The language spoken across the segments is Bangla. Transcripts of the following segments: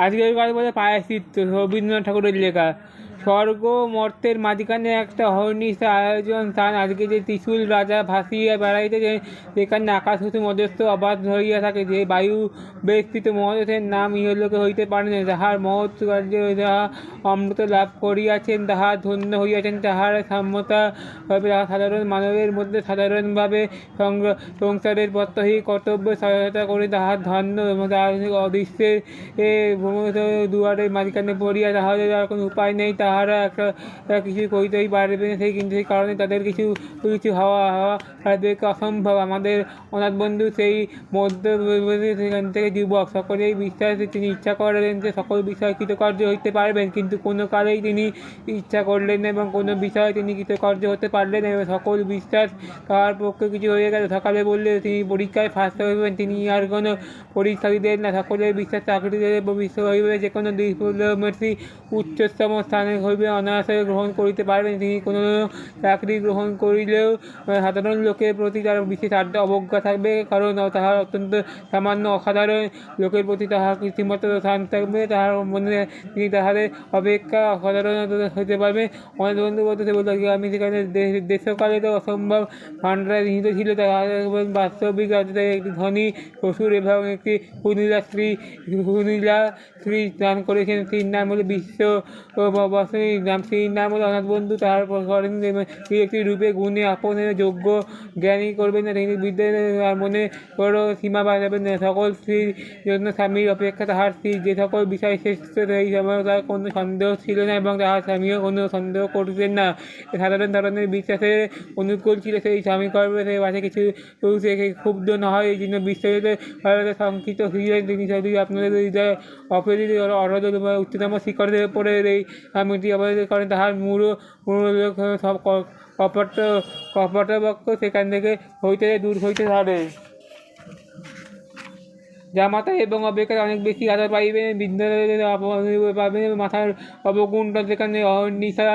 আজকের গল্পে প্রায়শ্চিত্ত রবীন্দ্রনাথ ঠাকুরের লেখা। স্বর্গ মর্তের মাঝখানে একটা অহর্নিশ আয়োজন স্থান। আজকে যে ত্রিশূল রাজা ভাসিয়া বেড়াইতেছেন, সেখানে আকাশ হতে মধ্যস্থ অবাধ হইয়া থাকে। যে বায়ু বেষ্টিত মহাদেশের নাম ইহলোকে হইতে পারে না। যাহার মহৎ কার্যে যাহা অমৃত লাভ করিয়াছেন, তাহা ধন্য হইয়াছেন। তাহার সাম্যতা সাধারণ মানবের মধ্যে সাধারণভাবে সংসারের প্রত্যহী কর্তব্য সহায়তা করে তাহার ধন্য অদৃশ্যের দুয়ারের মাঝখানে পড়িয়া তাহাদের আর কোনো উপায় নেই। তাহারা একটা কিছু করিতেই পারবে না, কিন্তু সেই কারণে তাদের কিছু কিছু হওয়া তাদেরকে অসম্ভব। আমাদের অনাথ বন্ধু সেই মধ্য সেখান থেকে যুবক, সকলেই বিশ্বাস তিনি ইচ্ছা করলেন যে সকল বিষয় কৃতকার্য হইতে পারবেন, কিন্তু কোনো কালেই তিনি ইচ্ছা করলেন না এবং কোনো বিষয়ে তিনি কৃতকার্য হতে পারলেন না। সকল বিশ্বাস তাহার পক্ষে কিছু হয়ে গেল। সকালে বললে তিনি পরীক্ষায় ফার্স্ট হইবেন, তিনি আর কোনো পরীক্ষা দিতেন না। সকলের বিশ্বাস চাকরিতে ভবিষ্যৎ হইবে, যে কোনো ডিপ্লোমেসি উচ্চতম স্থানে হইবে, অনায়াসে গ্রহণ করিতে পারবেন। তিনি কোনো চাকরি গ্রহণ করিলেও সাধারণ লোকের প্রতি তার বিশেষ অবজ্ঞা থাকবে, কারণ তাহার অত্যন্ত সামান্য অসাধারণ লোকের প্রতি তাহার কৃত্রিমত স্থান থাকবে। তাহার মনে তিনি তাহাদের অপেক্ষা অসাধারণ হইতে পারবে। অনেক বন্ধু বলতে বলতে আমি সেখানে দেশকালে তো অসম্ভব ভাণ্ডারে নিহিত ছিল। তাহার বাস্তবিক একটি ধনী শ্বশুর এবং একটি সুনীলা স্ত্রী দান করেছেন। স্ত্রীর নাম হল বিশ্ব নাম, স্ত্রীর নাম হল অনাথ বন্ধু। তাহার করেন একটি রূপে গুণে আপনের যোগ্য জ্ঞানী করবেন না, তিনি বিদ্যা আর মনে বড় সীমা বাঁধাবেন না। সকল স্ত্রীর জন্য স্বামীর অপেক্ষা তাহার স্ত্রী যে সকল বিষয় শ্রেষ্ঠ, সেই সময় তার কোনো সন্দেহ ছিল না এবং তাহার স্বামীও কোনো সন্দেহ করতেন না। সাধারণ ধরনের বিশ্বাসের অনুকূল ছিল সেই স্বামী কর্মে, সেই বাসে কিছু সে ক্ষুব্ধ না হয়, এই জন্য বিস্তারিত শঙ্কিত হইলেন। তিনি যদি আপনাদের হৃদয় অপরিচিত অরদ উচ্চতম শিখরের উপরে এই স্বামীটি অবহিত করেন, তাহার মূল সব কপটবক্ষ সেখান থেকে হইতে দূর হইতে পারে। জামাতা এবং অপেক্ষায় অনেক বেশি আদর পাইবেন, বিদ্যালয়ে পাবেন, মাথার অবগুণ্ঠ সেখানে অহর্নিশা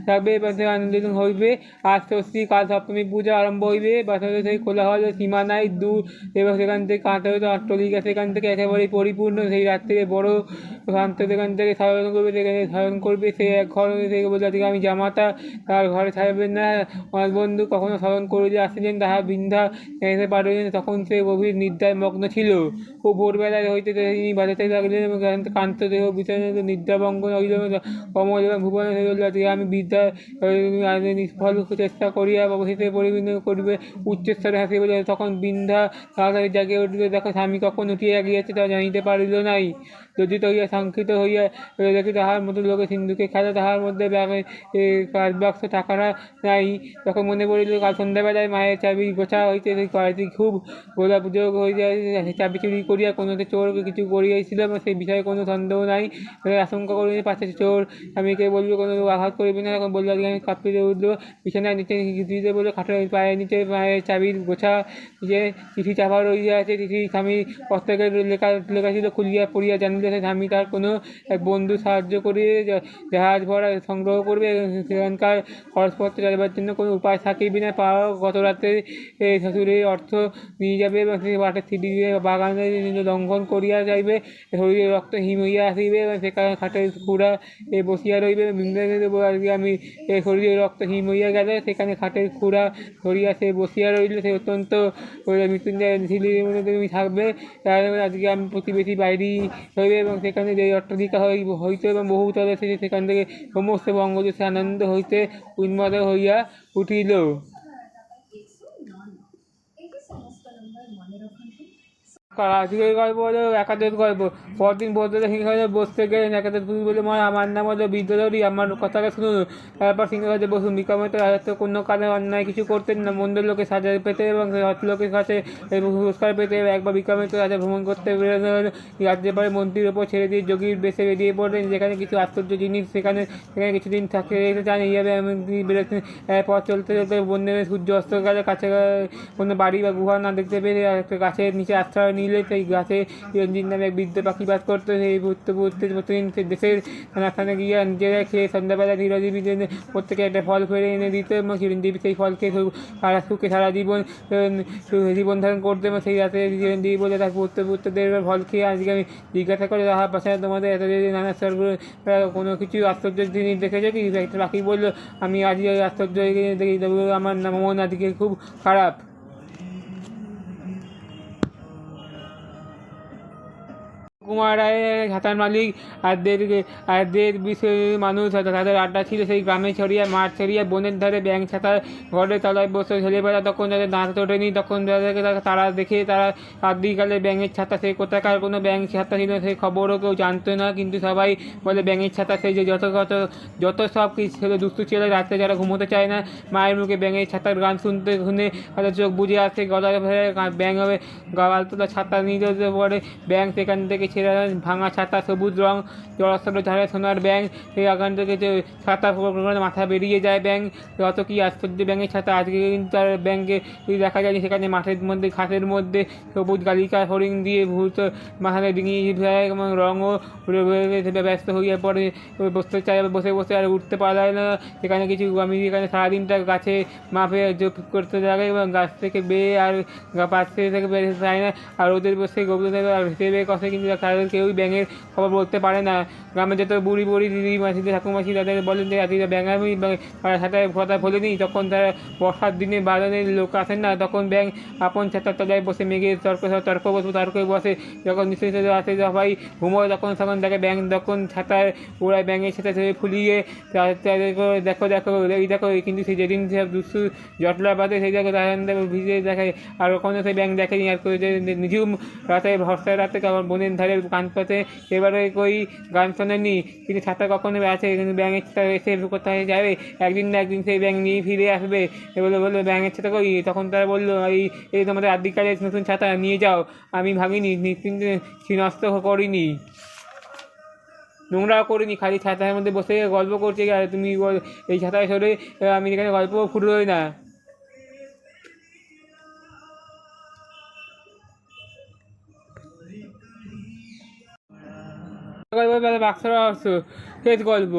থাকবে, আনন্দিত হইবে। আজ ষষ্ঠী, কাল সপ্তমী পূজা আরম্ভ হইবে। বাসাতে সেই কোলাহল সীমা নাই, দূর এবং সেখান থেকে কাঁটায়িত অট্টালিকা সেখান থেকে একেবারেই পরিপূর্ণ। সেই রাত্রে বড় শান্ত সেখান থেকে সায়ন করবে সে এক ঘর থেকে বলে আজকে আমি জামাতা, তার ঘরে থাকবেন না। অনেক বন্ধু কখনো স্মরণ করিলে আসিলেন, তাহা বৃদ্ধা জানিতে পারিলেন, তখন সে গভীর নিদ্রায় মগ্ন ছিল। ও ভোরবেলায় হইতে তিনি বাজাতে লাগলেন এবং কান্ত দেহ বিছানা নিদ্রাভঙ্গ হইল। কমল এবং ভুবন আমি বিদ্যা নিষ্ফল চেষ্টা করিয়া বসিতে পরিবর্তন করিবে, উচ্চস্তরে হাসিবে। তখন বৃদ্ধা তাড়াতাড়ি জাগিয়া উঠিল, দেখো স্বামী কখন উঠিয়া গিয়াছে তা জানিতে পারিল নাই। লজ্জিত হইয়া শঙ্কিত হইয়া দেখি তাহার মতো লোকে সিন্ধুকে খেলা, তাহার মধ্যে ব্যাগে কাজবাক্স টাকাটা নাই। তখন মনে পড়িল কাল সন্ধ্যাবেলায় মায়ের চাবি গোছা হইতে কয়েকটি খুব গোলা পুজো হইয়া চাবি চুরি করিয়া কোনোতে চোর কিছু করিয়াছিল এবং সেই বিষয়ে কোনো সন্দেহ নাই। আশঙ্কা করিলে পাশে চোর স্বামীকে বলবে কোনো আঘাত করিবে না। তখন বলল আমি কাঁপিতে উঠল, বিছানায় নিচে দিতে বললো, খাটের পায়ের নিচে মায়ের চাবির গোছা, যে চিঠি চাপা রইয়া আছে। চিঠি স্বামীর প্রত্যেকের লেখা ছিল। খুলিয়া পড়িয়া জানিলে স্বামী তার কোনো এক বন্ধু সাহায্য করিয়ে জাহাজ ভরা সংগ্রহ করবে, সেখানকার খরচপত্র চালিবার জন্য কোনো উপায় থাকিবে না। পাওয়া গত রাতে শ্বশুরের অর্থ নিয়ে যাবে এবং সেই বাটের সিঁড়ি বাগানে লঙ্ঘন করিয়া যাইবে, শরীরে রক্ত হিম হইয়া আসিবে এবং সেখানে খাটের খুঁড়া বসিয়া রইবে। আজকে আমি শরীরে রক্ত হিম হইয়া গেলে সেখানে খাটের খুঁড়া ধরিয়া সে বসিয়া রইলে, সে অত্যন্ত মৃত্যুঞ্জয় ঝিলির মধ্যে তুমি থাকবে। আজকে আমি প্রতিবেশী বাইরে হইবে এবং সেখানে যে অট্টালিকা হইত এবং বহুতলে সেখান থেকে সমস্ত বঙ্গদেশে আনন্দ হইতে উন্মাদ হইয়া উঠিল। আজকের গল্প হলো একাদশ গল্প। পরদিন ভোরবেলা সিংহাসনে বসতে গেলেন। একাদশ পুরুষ বলে, মা আমার নাম হলো বিদ্যাধরী, আমার কথাটা শুনুন। তারপর সিংহাসনে বসুন। বিক্রমাদিত্য রাজত্ব কোনো কালে অন্যায় কিছু করতেন না। মন্দ লোকে সাজা পেতে এবং সৎ লোকের কাছে পুরস্কার পেতে। একবার বিক্রমাদিত্য রাজা ভ্রমণ করতে বেরোলেন। রাজ্যের পরে মন্ত্রীর ওপর ছেড়ে দিয়ে যোগীর বেশে বেরিয়ে পড়লেন। যেখানে কিছু আশ্চর্য জিনিস, সেখানে কিছুদিন থাকতে চান। এইভাবে আমি বেরোচ্ছেন। পথ চলতে চলতে বন্যে সূর্য অস্তকালে কাছে কোনো বাড়ি বা গুহা না দেখতে পেয়ে একটা গাছের নিচে আশ্রয় নিয়ে মিলে সেই গাছে চিরঞ্জিত নামে এক বৃদ্ধ পাখি বাস করতো। সেই ঘুরতে ঘুরতে প্রতিদিন দেশের স্থানে গিয়ে নিজেরা খেয়ে সন্ধ্যাবেলা চিরঞ্জীবী প্রত্যেকে একটা ফল ফেরে এনে দিত এবং চিরঞ্জীবী সেই ফলকে সুখে সারা জীবন ধারণ করতো। এবং সেই রাতে চিরঞ্জীবী বলে তার পুত্রদের ফল খেয়ে আজকে আমি জিজ্ঞাসা করে তাহা পাশাপাশি তোমাদের এত নানা স্তরগুলো কোনো কিছু আশ্চর্য জিনিস দেখেছো কি? একটা পাখি বললো, আমি আজকে আশ্চর্য দেখি, আমার মন আজকে খুব খারাপ। কুমার রায়ের ছাতার মালিক আর দের বিষয়ে মানুষ তাদের আড্ডা ছিল সেই গ্রামে ছড়িয়ে মাঠ ছড়িয়ে বনের ধারে ব্যাঙ ছাতার ঘরের তলায় বসে ছেলেবেলা তখন যাদের দাঁত ওঠেনি তখন তাদেরকে তারা দেখে তারা আদিকালে ব্যাঙের ছাতা, সে কোথাকার কোনো ব্যাঙ ছাতা ছিল সেই খবরও কেউ জানতো না, কিন্তু সবাই বলে ব্যাঙের ছাতা। সেই যে যত সব কিছু ছেলে দুষ্টু ছেলে রাত্রে যারা ঘুমোতে চায় না মায়ের মুখে ব্যাঙের ছাতার গান শুনতে শুনে তাদের চোখ বুঝে আসে, গলায় ব্যাঙ হবে গালতলা ছাতা নিয়ে যেতে পরে ব্যাঙ সেখান থেকে ছেড়ে ভাঙা ছাতা সবুজ রং জলস্তর ধারে সোনার ব্যাঙ, সেই আগান থেকে ছাতা মাথা বেরিয়ে যায় ব্যাঙ। যত কি আশ্চর্য ব্যাঙের ছাতা! আজকে কিন্তু তার ব্যাঙকে দেখা যায়নি, সেখানে মাঠের মধ্যে ঘাসের মধ্যে সবুজ গালিকা হরিণ দিয়ে ভূত মাথায় ডিঙিয়ে যায় এবং রঙও ব্যস্ত হয়ে পড়ে, বসতে চায়, বসে বসে আর উঠতে পারায় না। সেখানে কিছু আমি এখানে সারাদিনটা গাছে মাপে যোগ করতে থাকে এবং গাছ থেকে বেয়ে আর পাশ থেকে বেড়ে যায় না, আর ওদের বসে গোবর থেকে আর ভেসে কষে, কিন্তু তাদের কেউই ব্যাঙের খবর বলতে পারে না। গ্রামে যত বুড়ি দিদি মাসিদের ঠাকুমাসি তাদের বলেন যে আজকে ব্যাঙামি ছাতায় কথা বলেনি, তখন তারা বর্ষার দিনে বাগানের লোক আসেন না, তখন ব্যাঙ আপন ছাতার তলায় বসে মেঘের তর্কে বসে। যখন নিশ্চয়ই আসে সবাই ঘুমোয় তখন দেখে ব্যাঙ তখন ছাতায় ওরা ব্যাঙের ছাতা ফুলিয়ে দেখো কিন্তু সেই যেদিন দুষ্টু জটলা বাদে সেই দেখো তাদের ভিজে দেখে, আর ওখানে সেই ব্যাঙ দেখেনি। আর নিজুম রাতে ভরসার রাতে বনের ধারে কান পাতে এবারে কই গান শোনেনি, কিন্তু ছাতা কখনো আছে, কিন্তু ব্যাঙের ছাতা এসে কোথায় যাবে, একদিন না একদিন সেই ব্যাঙ নিয়ে ফিরে আসবে। বললো ব্যাঙের ছাতা কই? তখন তারা বললো এই তোমাদের আদিকালের নতুন ছাতা নিয়ে যাও, আমি ভাঙিনি, নষ্ট করিনি, নোংরাও করিনি, খালি ছাতার মধ্যে বসে গল্প করছে। আর তুমি এই ছাতায় সরে আমি এখানে গল্প ফুটলোই না। বাক্স শেষ গল্প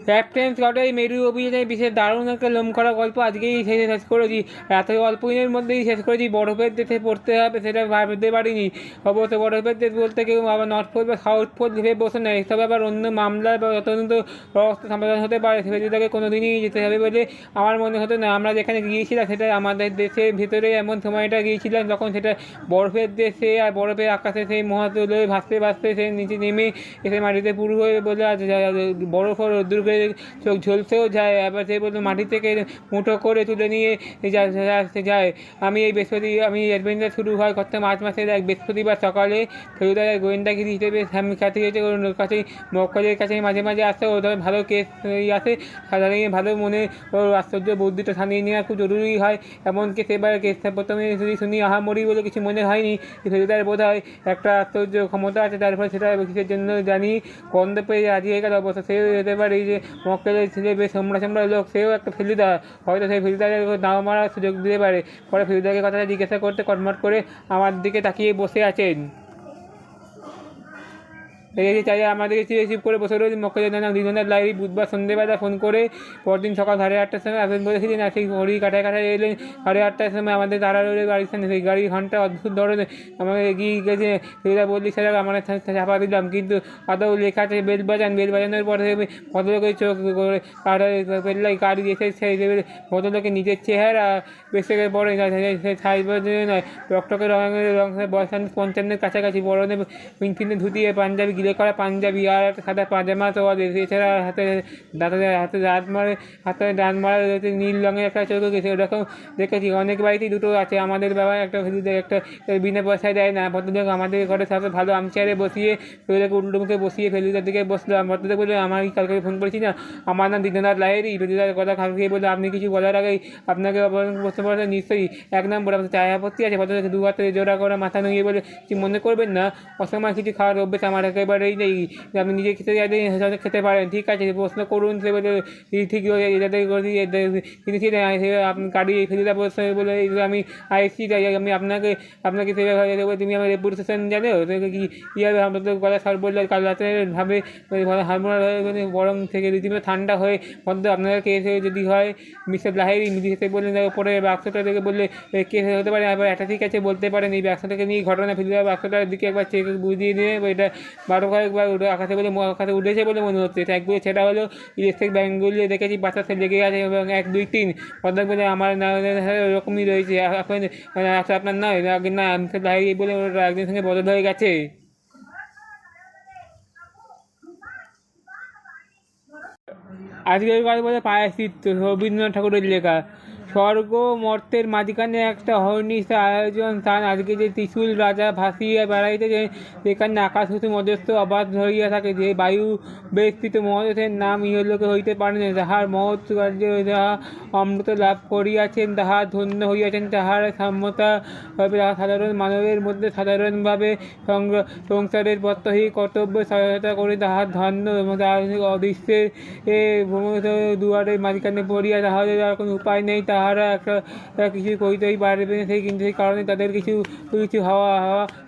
ক্যাপ্টেন স্কটের মেরু অভিযানের বিশেষ দারুণ একটা লোম করা গল্প আজকেই শেষ করেছি। এত অল্প দিনের মধ্যেই শেষ করেছি। বরফের দেশে পড়তে হবে সেটা ভাবতে পারিনি। অবশ্য বরফের দেশ বলতে কেউ আবার নর্থ পোল বা সাউথ পোল ভেবে বসে নেয়, এসব আবার অন্য মামলার বা তদন্ত ব্যবস্থা সমাধান হতে পারে, সেটাকে কোনো দিনই যেতে হবে বলে আমার মনে হতো না। আমরা যেখানে গিয়েছিলাম সেটা আমাদের দেশের ভেতরে এমন সময়টা গিয়েছিলাম যখন সেটা বরফের দেশে, আর বরফের আকাশে সেই মহাতলে ভাসতে সে নিচে নেমে এসে মাটিতে পুরো হয়ে বলে বরফ রোদ্দুর চোখ ঝলসেও যায়। আবার সে বলতো মাটি থেকে মুঠো করে তুলে নিয়ে যায়। আমি অ্যাডভেঞ্চার শুরু হয় গত মার্চ মাসের এক বৃহস্পতিবার সকালে। ফেলুদার গোয়েন্দাগিরি হিসেবে খ্যাতি হয়েছে, ওর কাছে মক্কলের কাছে মাঝে মাঝে আসে, ওদের ভালো কেস আসে, সাধারণ ভালো মনে ওর আশ্চর্য বুদ্ধিটা ছানিয়ে নেওয়া খুব জরুরি হয়। এমনকি সেবার কেসটা প্রথমে যদি শুনি আহামরি বলে কিছু মনে হয়নি। ফেলুদার বোধ হয় একটা আশ্চর্য ক্ষমতা আছে, তারপরে সেটা কিসের জন্য জানি গন্ধ পেয়ে রাজিয়ে গেল। অবশ্য সেও যেতে পারে যে মক্কেলের ছেলে বেশ সম্রা লোক, সেও একটা ফেলুদা, হয়তো সেই ফেলুদাকে দাও মারার সুযোগ দিতে পারে। পরে ফেলুদাকে কথাটা জিজ্ঞাসা করতে কটমট করে আমার দিকে তাকিয়ে বসে আছেন। চাই আমাদেরকে রিসিভ করে বসে রয়েছে মক্কেলের নাম দীননাথ লাহিড়ী। বুধবার সন্ধ্যেবেলা ফোন করে পরদিন সকাল 8:30টার সময় আসবেন বলেছিলেন, আর সেই ঘড়ি কাটায় এলেন 8:30টার সময়। আমাদের তারা রইলে বাড়ির সামনে, সেই গাড়ির ঘন্টা অদ্ভুত ধরনের আমাকে এগিয়ে গেছে। ফেলুদা বললি সেটা আমার চাপা দিলাম, কিন্তু আদৌ লেখা আছে বেল বাজানোর পরে ভদ্রলোকের চোখ করে আর পেল্লাই গাড়ি এসে সেই ভদ্রলোকের নিজের চেহারা বেসে পড়ে নয়, টকটকে রঙের বয়স 55-এর কাছাকাছি, বরণে পিনপিনে ধুতিয়ে পাঞ্জাবি, গিলে করা পাঞ্জাবি আর একটা সাদা পাজামা তোয়ালে, এছাড়া হাতে ডান মারা রয়েছে নীল রঙের একটা চোখ গেছে। ওরকম দেখেছি অনেক বাড়িতেই দুটো আছে। আমাদের বাবা একটা একটা বিনা পয়সায় দেয় না। ভদ্রলোক আমাদের ঘরে সব ভালো চেয়ারে বসিয়ে ফেলুদাকে উল্টো মুখে বসিয়ে ফেলুদার দিকে বসলাম। ভদ্রলোক বলে, আমার কালকে ফোন করেছি না, আমার নাম দীননাথ লাহিড়ী। ফেলুদার কথা খালকে বলে, আপনি কিছু বলার আগেই আপনাকে বসতে পারেন নিশ্চয়ই। 1 নম্বর আপনার চায় আপত্তি আছে? ভদ্রলোক 2 হাতে জোড়া করে মাথা নুয়ে বলে, কিছু মনে করবেন না, অসময় কিছু খাওয়ার অভ্যেস আমার একেবারে একেবারেই নেই। আপনি নিজে খেতে চাইলে খেতে পারেন, ঠিক আছে, প্রশ্ন করুন। সে বলে ঠিক যাতে করি, কিন্তু সেটা আপনি গাড়ি ফেলে দেওয়ার প্রশ্ন বলে আমি আসছি, তাই আমি আপনাকে সেভাবে তুমি আমার রেপুটেশন জানো কি কীভাবে আমরা তো গলা সার বললে কাল রাতে ভাবে হারমোনাল হয়ে গরম থেকে রীতিমতো ঠান্ডা হয়ে মধ্যে আপনারা কেস যদি হয় মিস্টার লাহিড়ী এসে বললেন পরে বাক্সটা থেকে বললে কেস হতে পারে। আবার এটা ঠিক আছে বলতে পারেন এই বাক্সটাকে নিয়ে ঘটনা ফেলে দেওয়া, বাক্সটার দিকে একবার চেক বুঝিয়ে নিয়ে এটা 12 কয়েকবার আকাশে উঠেছে বলে মনে হচ্ছে। ট্যাগগুলো সেটা হলো ইলেকট্রিক ব্যাঙ্কগুলো দেখেছি বাতাসে লেগে আছে এবং 1, 2, 3 পদ্মাক বলে আমার না ওরকমই রয়েছে। এখন আপনার নয় না মিস্টার লাহিড়ী বলে ওরা একজনের সঙ্গে বদল হয়ে গেছে। আজকের গল্প বলে প্রায়শ্চিত্ত, রবীন্দ্রনাথ ঠাকুরের লেখা। স্বর্গ মর্তের মাঝখানে একটা অহর্নিশ আয়োজন স্থান, আজকে যে ত্রিশূল রাজা ভাসিয়া বেড়াইতেছে, সেখানে আকাশ হতে মধ্যস্থ অবাধ হইয়া থাকে। যে বায়ু বেষ্টিত মহতের নাম ইহলোকে হইতে পারে না, যাহার মহৎ কার্যে যাহা অমৃত লাভ করিয়াছেন, তাহা ধন্য হইয়াছেন। তাহার সাম্যতা হবে সাধারণ মানবের মধ্যে সাধারণভাবে সংসারের প্রত্যহী কর্তব্য সহায়তা করে তাহার ধন্য এবং তাহার অদৃশ্যের দুয়ারের মাঝখানে পড়িয়া তাহাদের আর কোনো উপায় নেই, তাহারা একটা কিছু করিতেই পারবে না। কিন্তু সেই কারণে তাদের কিছু হওয়া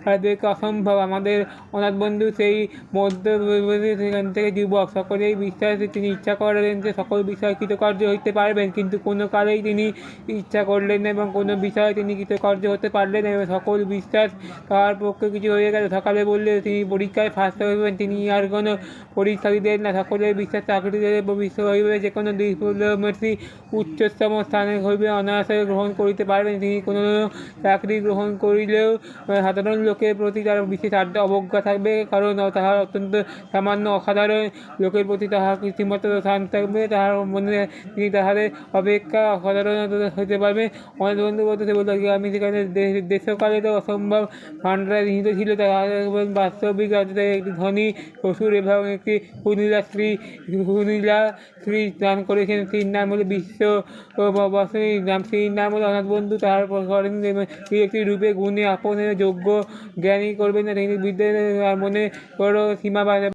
তাদেরকে অসম্ভব। আমাদের অনাথ বন্ধু সেই মধ্য সেখান থেকে যুবক, সকলেই বিশ্বাস তিনি ইচ্ছা করলেন যে সকল বিষয় কৃতকার্য হইতে পারবেন, কিন্তু কোনো কালেই তিনি ইচ্ছা করলেন না এবং কোনো বিষয়ে তিনি কৃতকার্য হতে পারলেন না। সকল বিশ্বাস তাহার পক্ষে কিছু হয়ে গেল। সকালে বললে তিনি পরীক্ষায় ফার্স্ট হইবেন, তিনি আর কোনো পরীক্ষা দিলেন না। সকলের বিশ্বাস চাকরিতে ভবিষ্যৎ হইবে, যে কোনো ডিপ্লোমেসি উচ্চতম স্থানে হইবে, অনায়াসে গ্রহণ করিতে পারবেন। তিনি কোনো চাকরি গ্রহণ করিলেও সাধারণ লোকের প্রতি তার বিশেষ অবজ্ঞা থাকবে, কারণ তাহার অত্যন্ত সামান্য অসাধারণ লোকের প্রতি তাহার রীতিমতো স্থান থাকবে। তাহার মনে তিনি তাহাদের অপেক্ষা অসাধারণ হইতে পারবে। অনেক বন্ধু বলতে বলতে আমি সেখানে দেশকালে তো অসম্ভব ভাণ্ডারে নিহিত ছিল। তাহার বাস্তবিক একটি ধনী শ্বশুর এবং একটি সুনীলা স্ত্রী দান করেছেন। স্ত্রীর নাম হলো নাম, স্ত্রীর নাম হলো অনাথ বন্ধু। তাহার করেন একটি রূপে গুণে আপনের যোগ্য জ্ঞানী করবেন না, তিনি বিদ্যে আর মনে করো সীমা